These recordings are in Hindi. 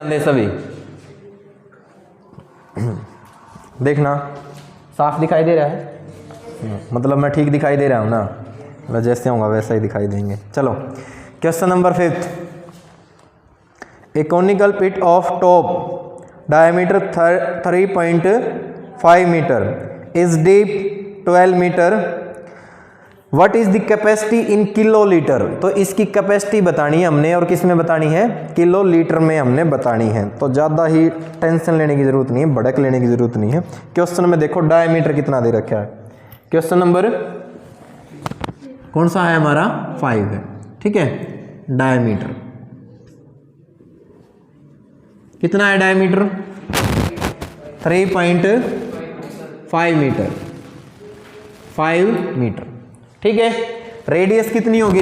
दे सभी देखना साफ दिखाई दे रहा है, मतलब मैं ठीक दिखाई दे रहा हूँ ना, मैं जैसे होगा वैसा ही दिखाई देंगे। चलो question number 5, a conical pit of top diameter 3.5 metre is deep 12 metre, what is the capacity in kilo litre. तो इसकी कैपेसिटी बतानी है हमने और किस में बतानी है, किलो लीटर में हमने बतानी है। तो ज़्यादा ही टेंशन लेने की ज़रूरत नहीं है, भड़क लेने की ज़रूरत नहीं है। क्वेश्चन में देखो डायमीटर कितना दे रखा है। क्वेश्चन नंबर कौन सा है हमारा 5 है, ठीक है। डायमीटर कितना है, डायमीटर 3.5 मीटर, 5 मीटर, ठीक है। रेडियस कितनी होगी,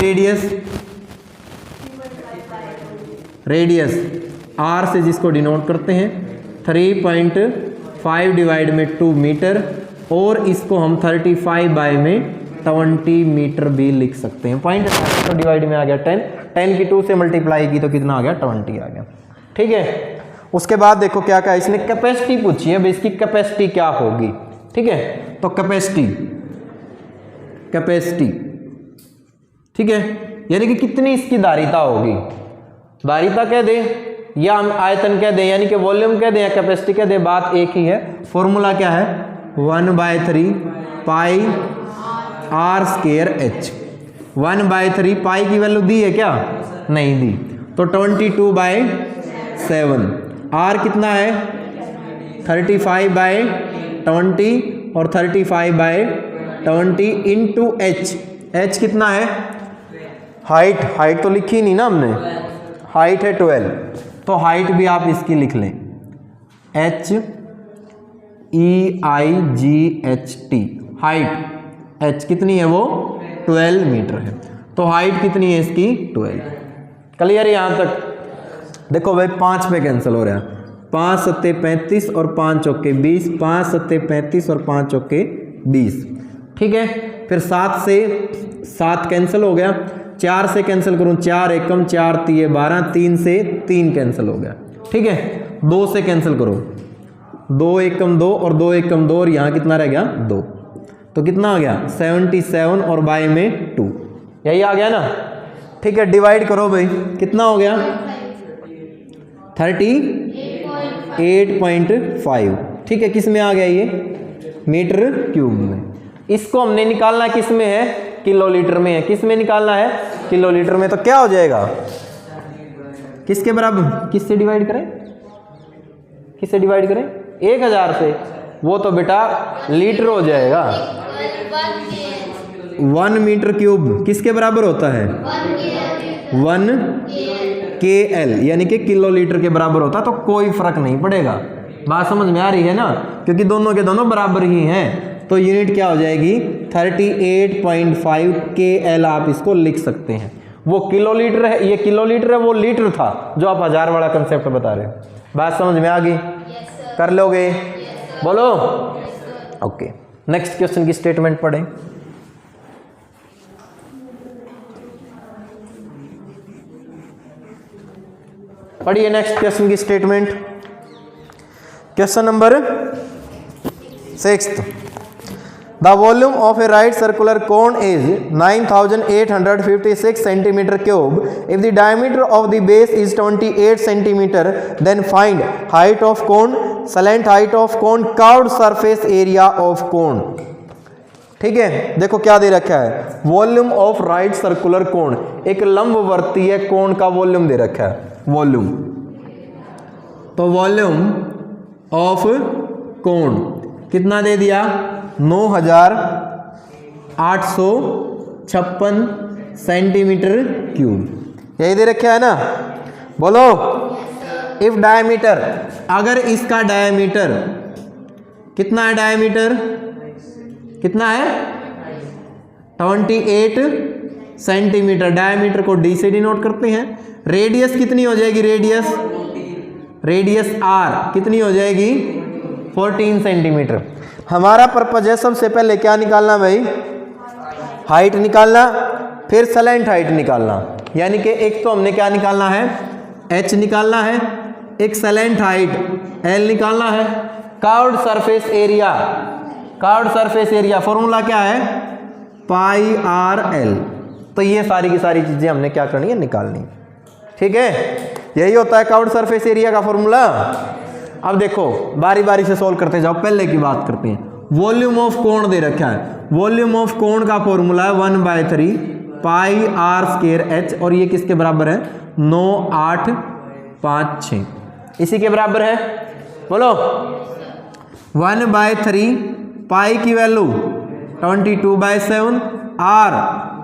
रेडियस आर से जिसको डिनोट करते हैं 3.5 डिवाइड में 2 मीटर, और इसको हम 35 बाय में 20 मीटर भी लिख सकते हैं। पॉइंट तो डिवाइड में आ गया 10 की 2 से मल्टीप्लाई की तो कितना आ गया, 20 आ गया, ठीक है। उसके बाद देखो क्या कहा इसने, कैपेसिटी पूछी है, अब इसकी कैपेसिटी क्या होगी, ठीक है। तो कैपेसिटी ठीक है, यानी कि कितनी इसकी धारिता होगी, धारिता कह दे या हम आयतन कह दे, यानी कि वॉल्यूम कह दे या कैपेसिटी कह दे, बात एक ही है। फॉर्मूला क्या है, 1/3 पाई आर स्क्वायर एच। 1/3 पाई की वैल्यू दी है क्या, नहीं दी, तो 22/7। आर कितना है 35/20 और 35/20 इंटू एच। एच कितना है, हाइट तो लिखी नहीं ना हमने, हाइट है 12, तो हाइट भी आप इसकी लिख लें, HEIGHT हाइट। एच कितनी है वो 12 मीटर है, तो हाइट कितनी है इसकी 12। क्लियर है यहाँ तक। देखो भाई 5 पे कैंसिल हो रहा है, 5 सत्ते 35 और 5 चौके 20, 5 सत्ते 35 और 5 चौके 20, ठीक है। फिर 7 से 7 कैंसिल हो गया, 4 से कैंसिल करूं 4 एकम 4 3 12, 3 से 3 कैंसिल हो गया, ठीक है। 2 से कैंसिल करो, 2 एकम 2 और 2 एकम 2 और यहाँ कितना रह गया 2, तो कितना आ गया 77 और बाय में 2, यही आ गया ना, ठीक है। डिवाइड करो भाई, कितना हो गया 38.5, ठीक है। किस में आ गया ये, मीटर क्यूब में। इसको हमने निकालना किस में है, किलो लीटर में है। किस में निकालना है, किलो लीटर में। तो क्या हो जाएगा, किसके बराबर, किससे डिवाइड करें, 1000 से, वो तो बेटा लीटर हो जाएगा। 1 मीटर क्यूब किसके बराबर होता है, 1 KL, यानी कि किलो लीटर के बराबर होता है। तो कोई फर्क नहीं पड़ेगा, बात समझ में आ रही है ना, क्योंकि दोनों के दोनों बराबर ही हैं। तो यूनिट क्या हो जाएगी 38.5 KL, आप इसको लिख सकते हैं। वो किलो लीटर है, ये किलो लीटर है, वो लीटर था जो आप 1000 वाला कंसेप्ट बता रहे हो। बात समझ में आ गई, कर लोगे, बोलो ओके। नेक्स्ट क्वेश्चन की स्टेटमेंट पढ़ें। पढ़िए नेक्स्ट क्वेश्चन की statement. Question number 6, the volume of a right circular cone is 9856 centimetre cube. If the diameter of the base is 28 centimetre, then find height of cone, slant height of cone, curved surface area of cone. ठीक है, देखो क्या दे रखा है, volume of right circular cone, एक लंबवर्तीय कोण का वॉल्यूम दे रखा है, वॉल्यूम। तो वॉल्यूम ऑफ कोण कितना दे दिया, 9856 सेंटीमीटर क्यूब, यही दे रखा है ना। बोलो, इफ डायमीटर, अगर इसका डायमीटर कितना है, डायमीटर कितना है 28 सेंटीमीटर, डायमीटर को D से डिनोट करते हैं। रेडियस कितनी हो जाएगी, रेडियस R कितनी हो जाएगी 14 सेंटीमीटर। हमारा पर्पज है सबसे पहले क्या निकालना भाई, हाइट निकालना, फिर सलेंट हाइट निकालना। यानी कि एक तो हमने क्या निकालना है, H निकालना है, एक सेलेंट हाइट L निकालना है, curved surface area, curved surface area formula क्या है पाई आर एल। तो ये सारी की सारी चीजें हमने क्या करनी है निकालनी, ठीक है। यही होता है कर्व्ड सरफेस एरिया का फॉर्मूला। अब देखो बारी बारी से सोल्व करते जाओ। पहले की बात करते हैं, वॉल्यूम ऑफ कोण दे रखा है, वॉल्यूम ऑफ कोण का फॉर्मूला है 1/3 पाई आर स्क्वायर एच, और ये किसके बराबर है 9, 8, 5, 6 इसी के बराबर है। बोलो 1/3 पाई की वैल्यू 22/7, आर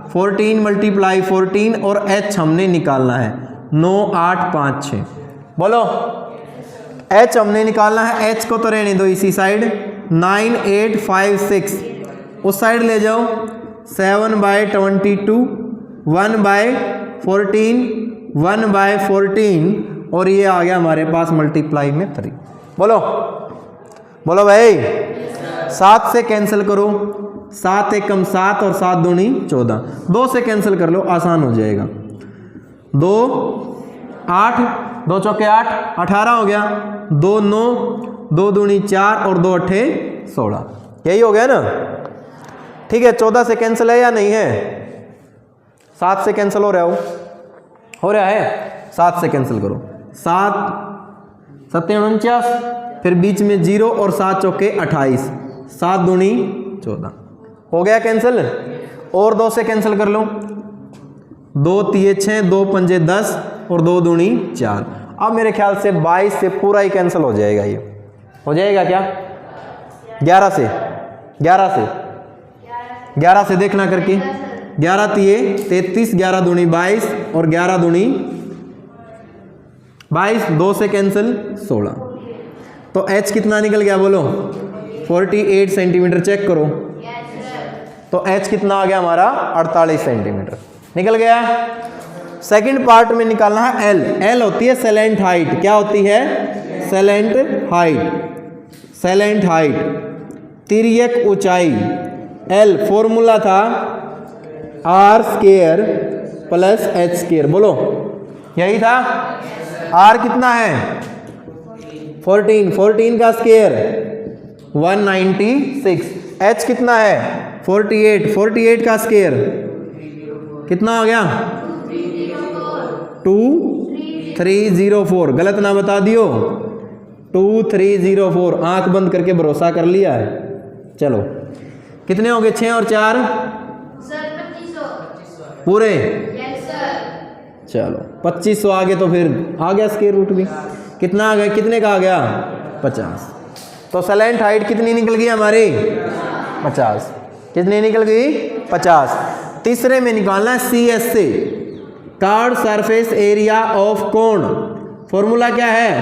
14 × 14 और एच हमने निकालना है 9, 8, 5, 6। बोलो एच हमने निकालना है, एच को तो रहने दो इसी साइड 9, 8, 5, 6 उस साइड ले जाओ 7/22, 1/14, 1/14 और ये आ गया हमारे पास मल्टीप्लाई में 3। बोलो बोलो भाई 7 से कैंसिल करो, 7 एकम 7 और 7 दूनी 14, 2 से कैंसिल कर लो आसान हो जाएगा। 2 8, 2 चौके 8, 18 हो गया, 2 9, 2 दूनी 4 और 2 अट्ठे 16, यही हो गया ना, ठीक है। 14 से कैंसिल है या नहीं है, 7 से कैंसिल हो रहा है 7 से कैंसिल करो, 7 7 49, फिर बीच में 0 और 7 चौके 28, 7 दूनी 14 हो गया कैंसिल। और 2 से कैंसिल कर लो, 2 3 6, 2 5 10 और 2 दूनी 4। अब मेरे ख्याल से 22 से पूरा ही कैंसिल हो जाएगा, ये हो जाएगा क्या 11 से 11 से देखना करके 11 3 33, 11 दूनी 22 और 11 दूनी 22, 2 से कैंसिल 16। तो H कितना निकल गया बोलो 48 सेंटीमीटर, चेक करो। तो H कितना आ गया हमारा 48 सेंटीमीटर निकल गया। सेकंड पार्ट में निकालना है L होती है सेलेंट हाइट। क्या होती है सेलेंट हाइट तिर्यक ऊंचाई। L फॉर्मूला था r² + h², बोलो यही था। R कितना है 14 का स्क्वायर 196, H कितना है 48 का स्क्वायर कितना आ गया 2304, गलत ना बता दियो 2304, आंख बंद करके भरोसा कर लिया है। चलो कितने हो गए 6 और 4 पूरे, चलो 2500 आ गए, तो फिर आ गया स्क्वायर रूट भी। कितना आ गया, कितने का आ गया 50। तो सेलेंट हाइट कितनी निकल गई हमारी 50, कितनी निकल गई 50। तीसरे में निकालना है CS से, कर्व्ड सरफेस एरिया ऑफ कोण। फॉर्मूला क्या है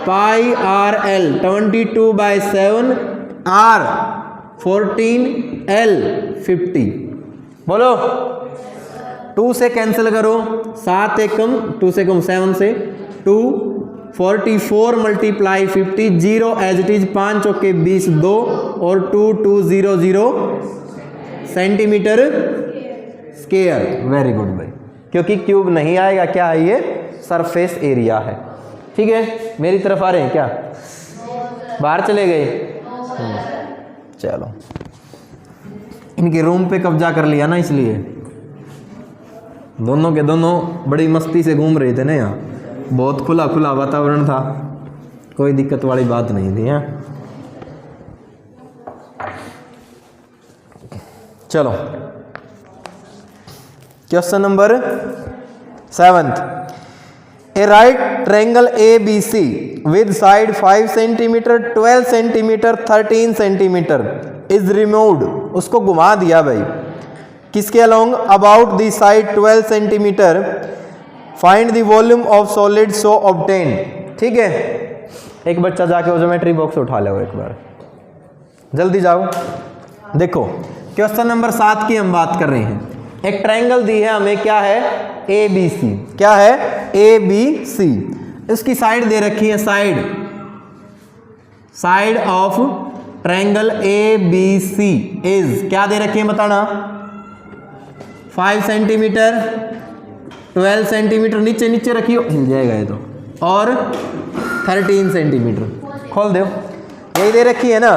पाई आर एल, 22/7 R 14 L 50। बोलो 2 से कैंसिल करो, 7 एकम 2 से कम 7 से 2, 44 × 50, 0 एज इट इज, 5 चौके 20, 2 और 2200 सेंटीमीटर स्क्वायर। वेरी गुड भाई, क्योंकि क्यूब नहीं आएगा, क्या है ये सरफेस एरिया है। ठीक है, मेरी तरफ आ रहे हैं क्या, बाहर चले गए? चलो, इनके रूम पे कब्जा कर लिया ना, इसलिए दोनों के दोनों बड़ी मस्ती से घूम रहे थे ना यहाँ। बहुत खुला खुला वातावरण था, कोई दिक्कत वाली बात नहीं थी। यहाँ चलो, question number 7th। A right triangle ABC with side 5 cm, 12 cm, 13 cm is removed। उसको घुमा दिया भाई, किसके along? About the side 12 cm, find the volume of solid so obtain. ठीक है, एक बच्चा जाके वो ज्योमेट्री बॉक्स उठा लो एक बार, जल्दी जाओ। देखो क्वेश्चन नंबर 7 की हम बात कर रहे हैं। एक ट्रायंगल दी है हमें, क्या है? ABC। क्या है? ABC। इसकी साइड दे रखी है, side of triangle ABC is, क्या दे रखी है बताना? 5 सेंटीमीटर, 12 सेंटीमीटर। नीचे नीचे रखियो, हिल जाएगा ये तो। और 13 सेंटीमीटर। खोल दो, यही दे रखी है ना,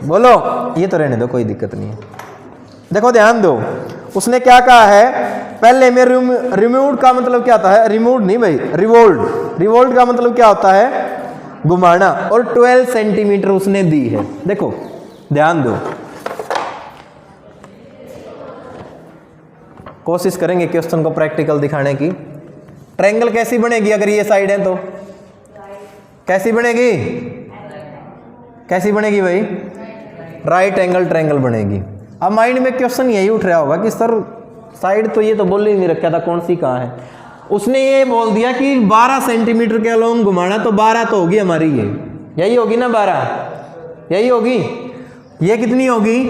बोलो। ये तो रहने दो, कोई दिक्कत नहीं है। देखो ध्यान दो, उसने क्या कहा है, पहले में रिमूव्ड का मतलब क्या होता है, रिमूव्ड नहीं भाई, रिवोल्ड। रिवोल्ड का मतलब क्या होता है, घुमाना, और 12 सेंटीमीटर उसने दी है। देखो ध्यान दो, कोशिश करेंगे क्वेश्चन को प्रैक्टिकल दिखाने की। ट्रायंगल कैसी बनेगी अगर ये साइड है तो, कैसी बनेगी, कैसी बनेगी भाई, राइट एंगल ट्रायंगल बनेगी। अब माइंड में क्वेश्चन यही उठ रहा होगा कि सर साइड तो ये तो बोल ही नहीं रखा था, कौन सी कहाँ है। उसने ये बोल दिया कि 12 सेंटीमीटर के अलोंग घुमाना, तो 12 तो होगी हमारी, ये यही होगी ना, 12 यही होगी। ये कितनी होगी,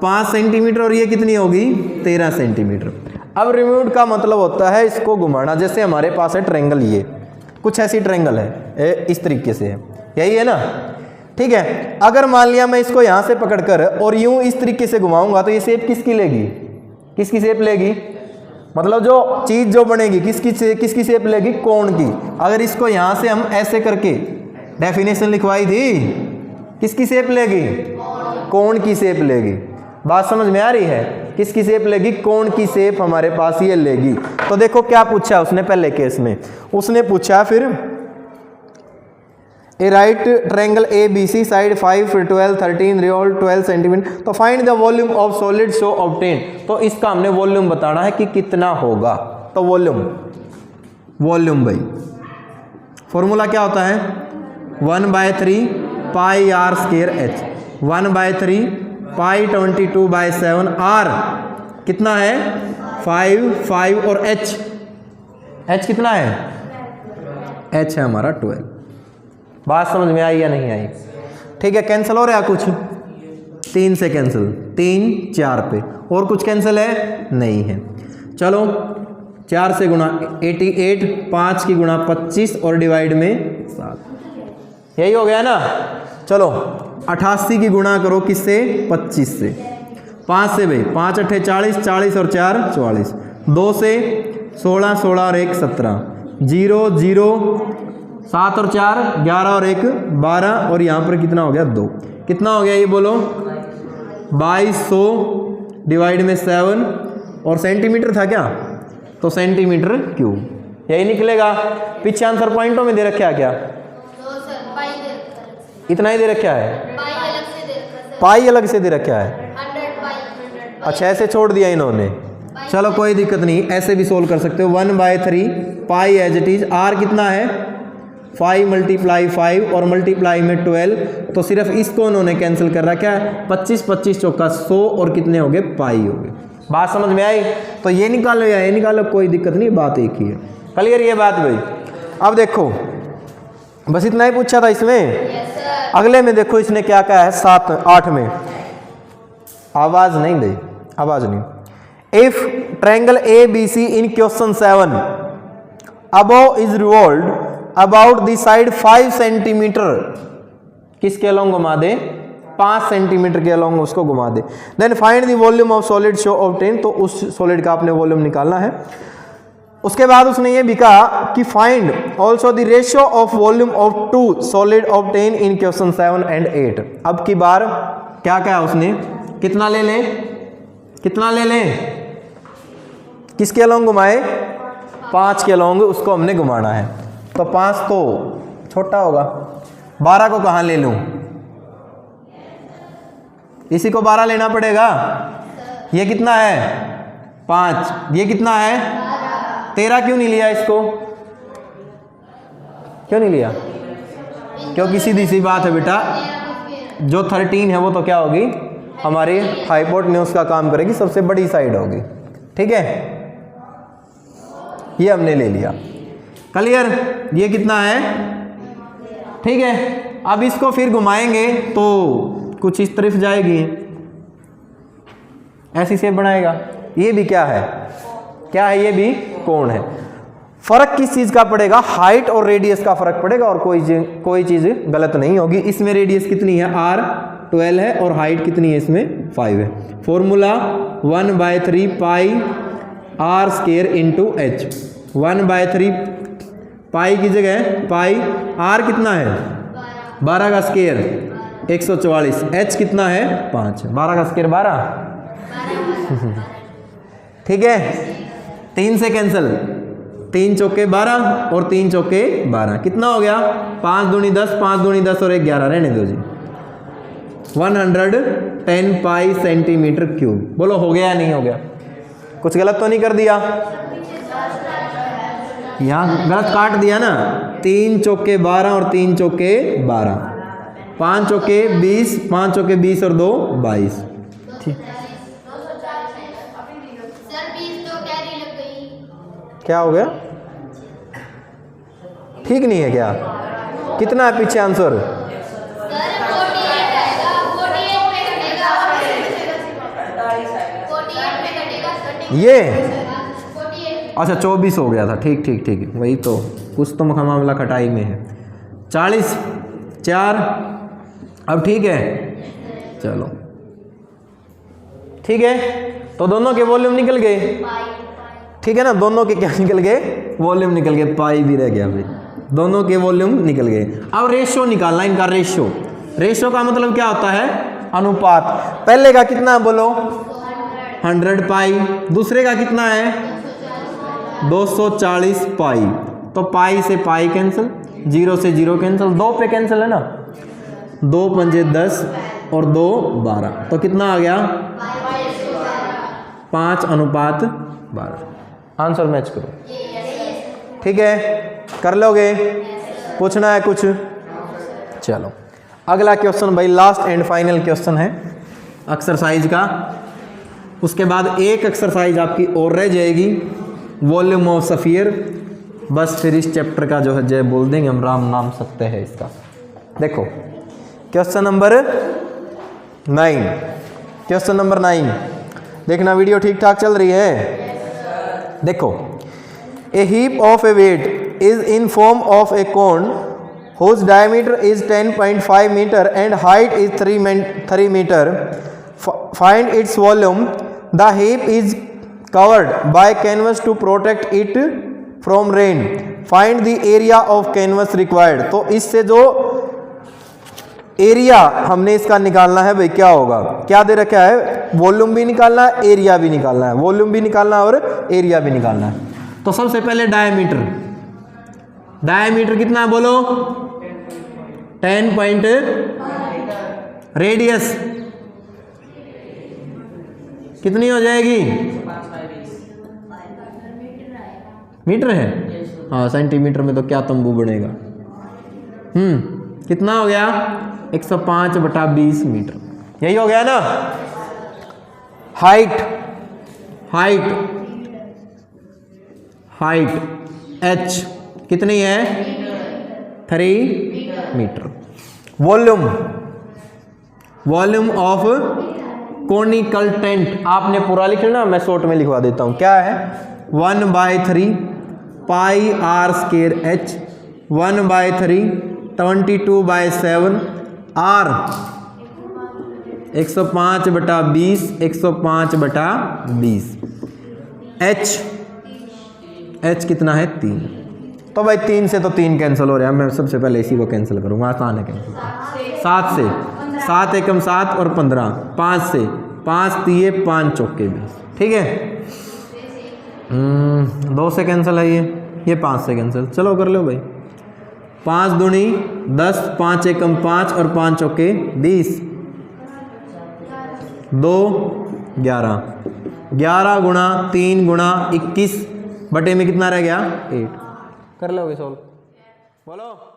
5 सेंटीमीटर, और ये कितनी होगी, 13 सेंटीमीटर। अब रिमूव्ड का मतलब होता है इसको घुमाना। जैसे हमारे पास है ट्रायंगल, ये कुछ ऐसी ट्रायंगल है, इस तरीके से है, यही है ना, ठीक है। अगर मान लिया मैं इसको यहाँ से पकड़कर और यूं इस तरीके से घुमाऊंगा तो ये शेप किसकी लेगी, किसकी शेप लेगी, मतलब जो चीज जो बनेगी किसकी शेप लेगी, कोण की। अगर इसको यहाँ से हम ऐसे करके डेफिनेशन लिखवाई थी, किसकी शेप लेगी, कोण की शेप लेगी। बात समझ में आ रही है, किसकी शेप लेगी, कोण की शेप हमारे पास ये लेगी। तो देखो क्या पूछा उसने पहले केस में, उसने पूछा फिर a right triangle A B C side 5 12 13 revolve 12 centimetre, तो find the volume of solid so obtain. तो इसका हमने वॉल्यूम बताना है कि कितना होगा। तो वॉल्यूम भाई फॉर्मूला क्या होता है, 1/3 pi r square h, 1/3 pi 22/7 r कितना है 5 और एच कितना है, एच है हमारा 12। बात समझ में आई या नहीं आई, ठीक है। कैंसिल हो रहा है कुछ, 3 से कैंसिल, 3 4 पे, और कुछ कैंसिल है नहीं है। चलो 4 से गुणा 88, 5 की गुणा 25 और डिवाइड में 7, यही हो गया ना। चलो 88 की गुणा करो किससे, 25 से, 5 से भाई 5 8 40, 40 और 4 44, 2 से 16, 16 और 1 17, 0 0 7 और 4 11 और 1 12, और यहाँ पर कितना हो गया 2, कितना हो गया ये बोलो, 2200 डिवाइड में 7, और सेंटीमीटर था क्या, तो सेंटीमीटर क्यूब, यही निकलेगा। पीछे आंसर पॉइंटों में दे रखा है क्या, इतना ही दे रखा है, पाई अलग से दे रखा है, अच्छा ऐसे छोड़ दिया इन्होंने। चलो कोई दिक्कत नहीं, ऐसे भी सोल्व कर सकते हो। 1/3 पाई एज इट इज, आर कितना है 5 × 5 और मल्टीप्लाई में 12, तो सिर्फ इसको उन्होंने कैंसिल कर रखा है, 25 25 चौका 100, और कितने हो गए, पाई हो गए। बात समझ में आई, तो ये निकालो या ये निकालो, कोई दिक्कत नहीं, बात एक ही है। क्लियर ये बात भाई। अब देखो बस इतना ही पूछा था इसमें। अगले में देखो इसने क्या कहा है, 7 8 में, आवाज नहीं भाई, आवाज नहीं। If triangle A B C in question 7 above is revolved about the side 5 centimetre, किसके अलोंग घुमा दे, 5 सेंटीमीटर के अलोंग उसको घुमा दे, then find the volume of solid so obtain, तो उस सॉलिड का आपने वॉल्यूम निकालना है। उसके बाद उसने ये भी कहा कि find also the ratio of volume of 2 solid obtain in question 7 and 8। अब की बार क्या कहा उसने, कितना ले लें, कितना ले लें, किसके अलोंग घुमाए, 5 के अलोंग उसको हमने घुमाना है। तो 5 तो छोटा होगा, 12 को कहाँ ले लूं, इसी को 12 लेना पड़ेगा। ये कितना है 5, ये कितना है 13, क्यों नहीं लिया इसको, क्यों नहीं लिया, क्योंकि सीधी सी बात है बेटा, जो 13 है वो तो क्या होगी, हमारी हाइपोटेन्यूज का काम करेगी, सबसे बड़ी साइड होगी, ठीक है। ये हमने ले लिया, क्लियर। ये कितना है, ठीक है। अब इसको फिर घुमाएंगे तो कुछ इस तरफ जाएगी, ऐसी शेप बनाएगा। ये भी क्या है, क्या है, ये भी कोण है। फर्क किस चीज का पड़ेगा, हाइट और रेडियस का फर्क पड़ेगा, और कोई चीज गलत नहीं होगी। इसमें रेडियस कितनी है, r 12 है, और हाइट कितनी है, इसमें 5 है। फॉर्मूला 1/3 पाई r स्क्वायर इंटू h, 1/3 पाई की जगह पाई, आर कितना है 12 का स्क्वायर 144, एच कितना है 5, 12 का स्क्वायर 12 ठीक है। 3 से कैंसिल, 3 चौके 12 और 3 चौके 12, कितना हो गया 5 दूनी 10, 5 दूनी 10 और 1 11, रहने दो जी। 110 पाई सेंटीमीटर क्यूब। बोलो हो गया या नहीं हो गया? कुछ गलत तो नहीं कर दिया? यहाँ गलत काट दिया ना। 3 चौके 12 और 3 चौके 12, 5 चौके 20, 5 चौके 20 और 2 22। ठीक, क्या हो गया? ठीक नहीं है क्या? कितना है पीछे आंसर? ये अच्छा 24 हो गया था। ठीक ठीक ठीक, वही तो, कुछ तो मामला खटाई में है। 40 4, अब ठीक है, चलो ठीक है। तो दोनों के वॉल्यूम निकल गए, ठीक है ना, दोनों के क्या निकल गए? वॉल्यूम निकल गए, पाई भी रह गया भाई, दोनों के वॉल्यूम निकल गए। अब रेशियो निकालना इनका, रेशियो। रेशियो का मतलब क्या होता है? अनुपात। पहले का कितना बोलो? 100 पाई, दूसरे का कितना है 240 पाई, तो पाई से पाई कैंसिल, 0 से 0 कैंसिल, 2 पे कैंसिल है ना, 2 पंजे 10 और 2 12, तो कितना आ गया 5:12। आंसर मैच करो, ठीक है, कर लोगे? पूछना है कुछ? चलो अगला क्वेश्चन भाई, लास्ट एंड फाइनल क्वेश्चन है एक्सरसाइज का। उसके बाद एक एक्सरसाइज आपकी और रह जाएगी, वॉल्यूम ऑफ सफियर। बस फिर इस चैप्टर का जो है जय बोल देंगे हम, राम नाम सत्य है इसका। देखो क्वेश्चन नंबर 9, क्वेश्चन नंबर 9 देखना, वीडियो ठीक ठाक चल रही है? देखो, a heap of a wheat is in form of a cone whose diameter is 10.5 meter and height is 3 meter. Find its volume. The heap is covered by canvas to protect it from rain. Find the area of canvas required. तो इससे जो एरिया हमने इसका निकालना है भाई, क्या होगा? क्या दे रखा है? वॉल्यूम भी निकालना है, एरिया भी निकालना है, वॉल्यूम भी निकालना है और एरिया भी निकालना है। तो सबसे पहले डायमीटर, डायमीटर कितना है बोलो? 10 पॉइंट, रेडियस कितनी हो जाएगी? मीटर है, हाँ सेंटीमीटर में तो क्या तंबू बनेगा। कितना हो गया? 105/20 मीटर, यही हो गया ना। हाइट, हाइट, हाइट एच कितनी है? 3 metre. Volume, volume of conical tent आपने पूरा लिख लेना, मैं शॉर्ट में लिखवा देता हूँ। क्या है? 1/3 pi r square h, 1/3 22/7 r 105/20, 105/20। H, h कितना है? 3। तो भाई 3 से तो 3 कैंसिल हो रहा है, मैं सबसे पहले इसी को कैंसिल करूँगा, आसान है कैंसिल। 7 से 7 एकम 7 और 15, 5 से 5 तिये 5 चौके 20, ठीक है। 2 से कैंसिल है ये 5 से कैंसिल, चलो कर लो भाई। 5 दूनी 10, 5 एकम 5 और 5 चौके 20, 2 11, 11 गुणा 3 गुणा 21 बटे में कितना रह गया? 8। कर लोगे सॉल्व, बोलो।